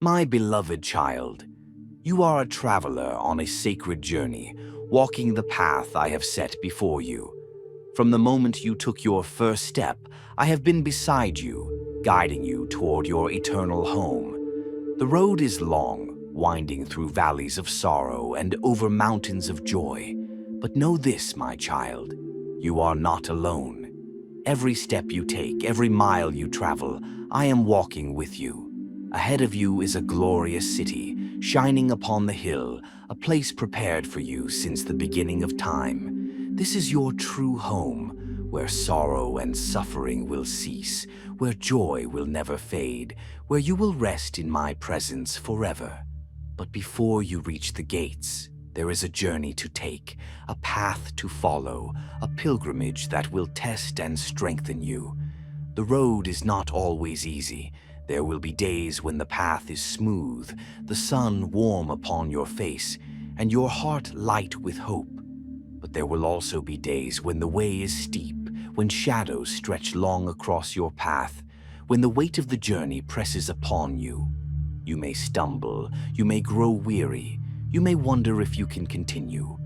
My beloved child, you are a traveler on a sacred journey, walking the path I have set before you. From the moment you took your first step, I have been beside you, guiding you toward your eternal home. The road is long, winding through valleys of sorrow and over mountains of joy. But know this, my child, you are not alone. Every step you take, every mile you travel, I am walking with you. Ahead of you is a glorious city, shining upon the hill, a place prepared for you since the beginning of time. This is your true home, where sorrow and suffering will cease, where joy will never fade, where you will rest in my presence forever. But before you reach the gates, there is a journey to take, a path to follow, a pilgrimage that will test and strengthen you. The road is not always easy. There will be days when the path is smooth, the sun warm upon your face, and your heart light with hope. But there will also be days when the way is steep, when shadows stretch long across your path, when the weight of the journey presses upon you. You may stumble, you may grow weary, you may wonder if you can continue.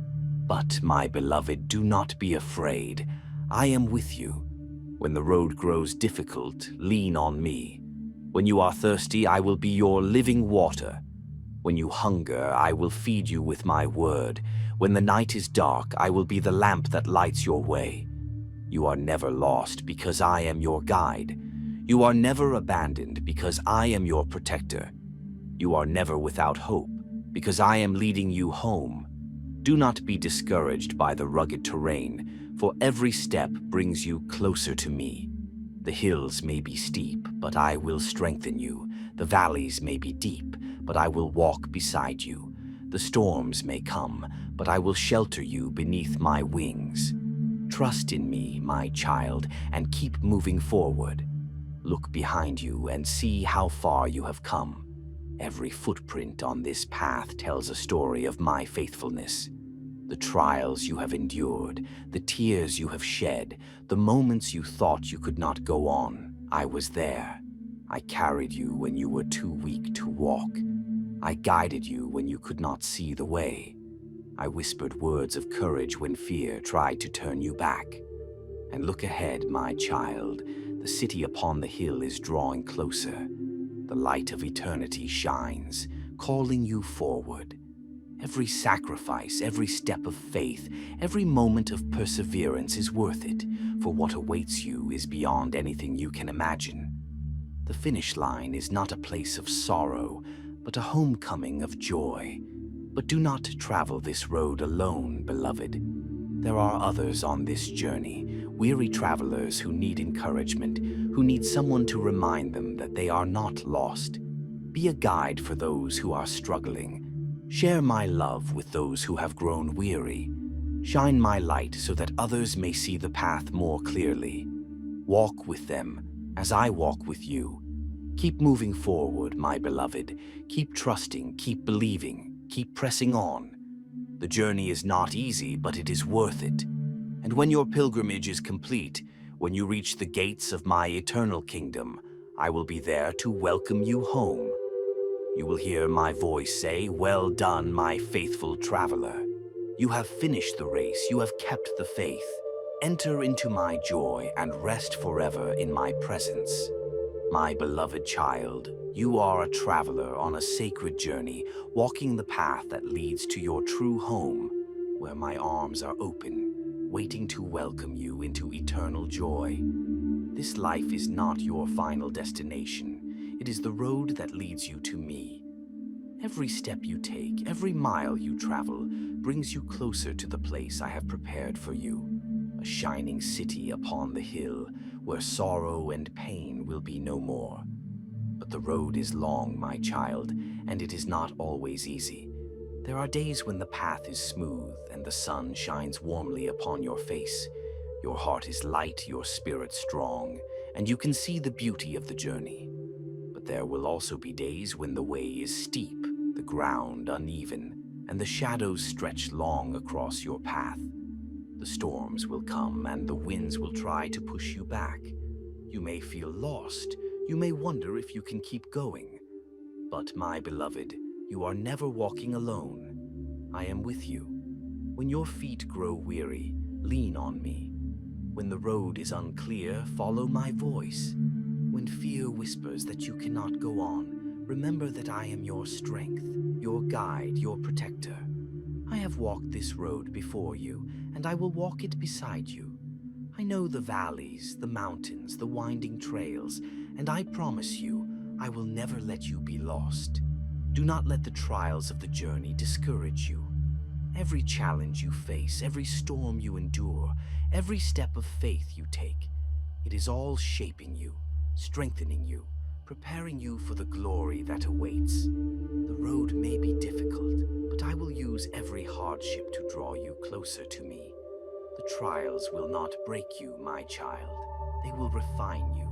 But, my beloved, do not be afraid. I am with you. When the road grows difficult, lean on me. When you are thirsty, I will be your living water. When you hunger, I will feed you with my word. When the night is dark, I will be the lamp that lights your way. You are never lost because I am your guide. You are never abandoned because I am your protector. You are never without hope because I am leading you home. Do not be discouraged by the rugged terrain, for every step brings you closer to me. The hills may be steep, but I will strengthen you. The valleys may be deep, but I will walk beside you. The storms may come, but I will shelter you beneath my wings. Trust in me, my child, and keep moving forward. Look behind you and see how far you have come. Every footprint on this path tells a story of my faithfulness. The trials you have endured, the tears you have shed, the moments you thought you could not go on, I was there. I carried you when you were too weak to walk. I guided you when you could not see the way. I whispered words of courage when fear tried to turn you back. And look ahead, my child. The city upon the hill is drawing closer. The light of eternity shines, calling you forward. Every sacrifice, every step of faith, every moment of perseverance is worth it, for what awaits you is beyond anything you can imagine. The finish line is not a place of sorrow, but a homecoming of joy. But do not travel this road alone, beloved. There are others on this journey, weary travelers who need encouragement, who need someone to remind them that they are not lost. Be a guide for those who are struggling. Share my love with those who have grown weary. Shine my light so that others may see the path more clearly. Walk with them as I walk with you. Keep moving forward, my beloved. Keep trusting, keep believing, keep pressing on. The journey is not easy, but it is worth it. And when your pilgrimage is complete, when you reach the gates of my eternal kingdom, I will be there to welcome you home. You will hear my voice say, "Well done, my faithful traveler. You have finished the race, you have kept the faith. Enter into my joy and rest forever in my presence." My beloved child, you are a traveler on a sacred journey, walking the path that leads to your true home, where my arms are open, waiting to welcome you into eternal joy. This life is not your final destination. It is the road that leads you to me. Every step you take, every mile you travel, brings you closer to the place I have prepared for you. A shining city upon the hill, where sorrow and pain will be no more. But the road is long, my child, and it is not always easy. There are days when the path is smooth and the sun shines warmly upon your face. Your heart is light, your spirit strong, and you can see the beauty of the journey. But there will also be days when the way is steep, the ground uneven, and the shadows stretch long across your path. The storms will come and the winds will try to push you back. You may feel lost. You may wonder if you can keep going. But, my beloved, you are never walking alone. I am with you. When your feet grow weary, lean on me. When the road is unclear, follow my voice. When fear whispers that you cannot go on, remember that I am your strength, your guide, your protector. I have walked this road before you, and I will walk it beside you. I know the valleys, the mountains, the winding trails, and I promise you, I will never let you be lost. Do not let the trials of the journey discourage you. Every challenge you face, every storm you endure, every step of faith you take, it is all shaping you, strengthening you, preparing you for the glory that awaits. The road may be difficult, but I will use every hardship to draw you closer to me. The trials will not break you, my child. They will refine you.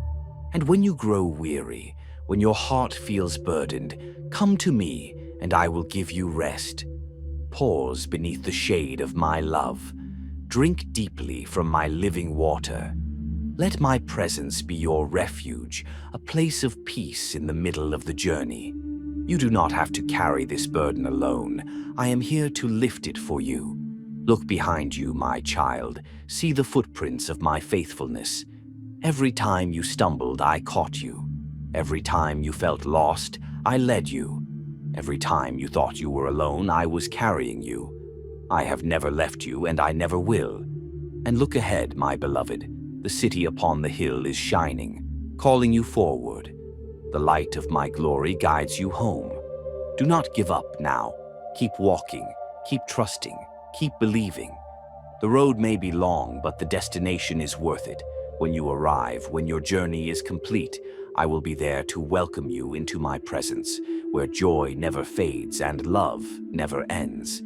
And when you grow weary, when your heart feels burdened, come to me, and I will give you rest. Pause beneath the shade of my love. Drink deeply from my living water. Let my presence be your refuge, a place of peace in the middle of the journey. You do not have to carry this burden alone. I am here to lift it for you. Look behind you, my child. See the footprints of my faithfulness. Every time you stumbled, I caught you. Every time you felt lost, I led you. Every time you thought you were alone, I was carrying you. I have never left you, and I never will. And look ahead, my beloved. The city upon the hill is shining, calling you forward. The light of my glory guides you home. Do not give up now. Keep walking, keep trusting, keep believing. The road may be long, but the destination is worth it. When you arrive, when your journey is complete, I will be there to welcome you into my presence, where joy never fades and love never ends.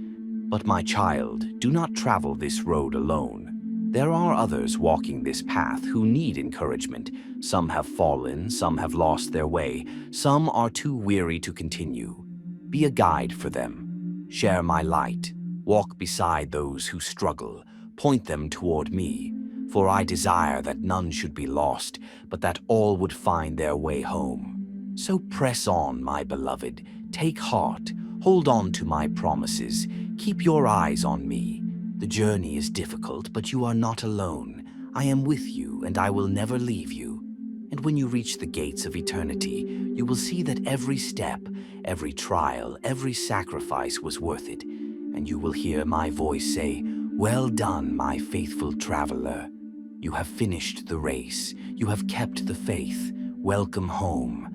But my child, do not travel this road alone. There are others walking this path who need encouragement. Some have fallen, some have lost their way, some are too weary to continue. Be a guide for them. Share my light. Walk beside those who struggle. Point them toward me. For I desire that none should be lost, but that all would find their way home. So press on, my beloved. Take heart. Hold on to my promises. Keep your eyes on me. The journey is difficult, but you are not alone. I am with you, and I will never leave you. And when you reach the gates of eternity, you will see that every step, every trial, every sacrifice was worth it. And you will hear my voice say, "Well done, my faithful traveler. You have finished the race. You have kept the faith. Welcome home."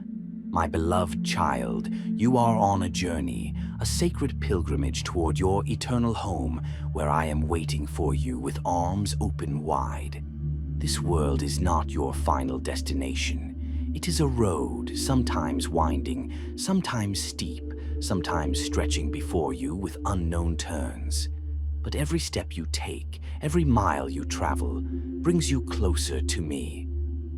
My beloved child, you are on a journey, a sacred pilgrimage toward your eternal home, where I am waiting for you with arms open wide. This world is not your final destination. It is a road, sometimes winding, sometimes steep, sometimes stretching before you with unknown turns. But every step you take, every mile you travel, brings you closer to me.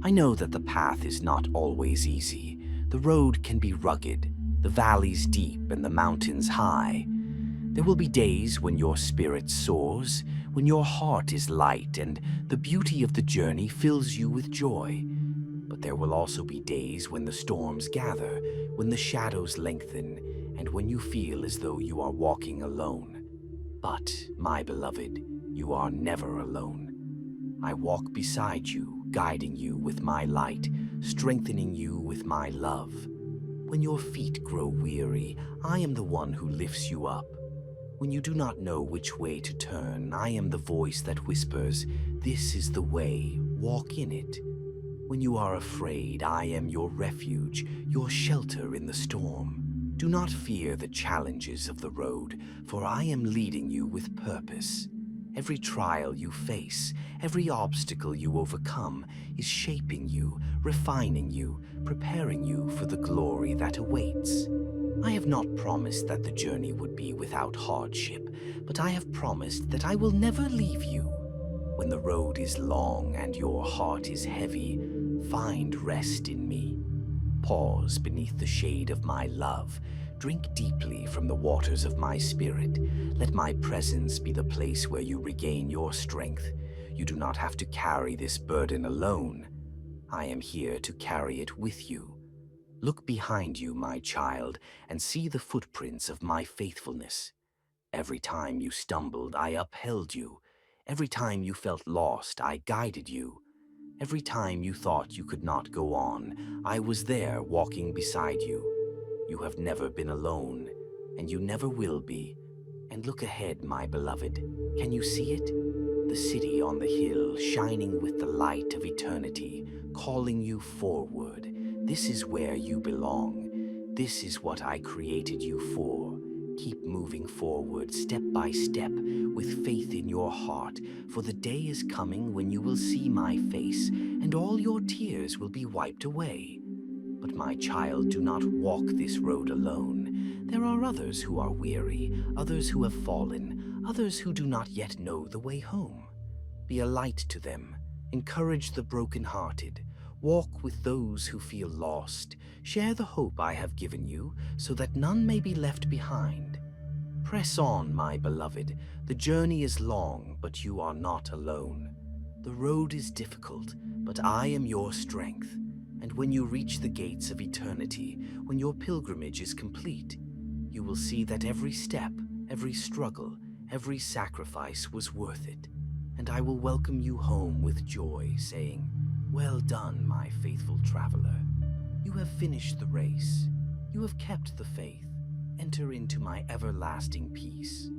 I know that the path is not always easy. The road can be rugged, the valleys deep and the mountains high. There will be days when your spirit soars, when your heart is light and the beauty of the journey fills you with joy. But there will also be days when the storms gather, when the shadows lengthen, and when you feel as though you are walking alone. But, my beloved, you are never alone. I walk beside you, guiding you with my light, strengthening you with my love. When your feet grow weary, I am the one who lifts you up. When you do not know which way to turn, I am the voice that whispers, "This is the way, walk in it." When you are afraid, I am your refuge, your shelter in the storm. Do not fear the challenges of the road, for I am leading you with purpose. Every trial you face, every obstacle you overcome is shaping you, refining you, preparing you for the glory that awaits. I have not promised that the journey would be without hardship, but I have promised that I will never leave you. When the road is long and your heart is heavy, find rest in me. Pause beneath the shade of my love. Drink deeply from the waters of my spirit. Let my presence be the place where you regain your strength. You do not have to carry this burden alone. I am here to carry it with you. Look behind you, my child, and see the footprints of my faithfulness. Every time you stumbled, I upheld you. Every time you felt lost, I guided you. Every time you thought you could not go on, I was there walking beside you. You have never been alone, and you never will be. And look ahead, my beloved. Can you see it? The city on the hill, shining with the light of eternity, calling you forward. This is where you belong. This is what I created you for. Keep moving forward, step by step, with faith in your heart, for the day is coming when you will see my face, and all your tears will be wiped away. But my child, do not walk this road alone. There are others who are weary, others who have fallen, others who do not yet know the way home. Be a light to them. Encourage the broken-hearted. Walk with those who feel lost. Share the hope I have given you, so that none may be left behind. Press on, my beloved. The journey is long, but you are not alone. The road is difficult, but I am your strength. And when you reach the gates of eternity, when your pilgrimage is complete, you will see that every step, every struggle, every sacrifice was worth it. And I will welcome you home with joy, saying, "Well done, my faithful traveler. You have finished the race. You have kept the faith. Enter into my everlasting peace."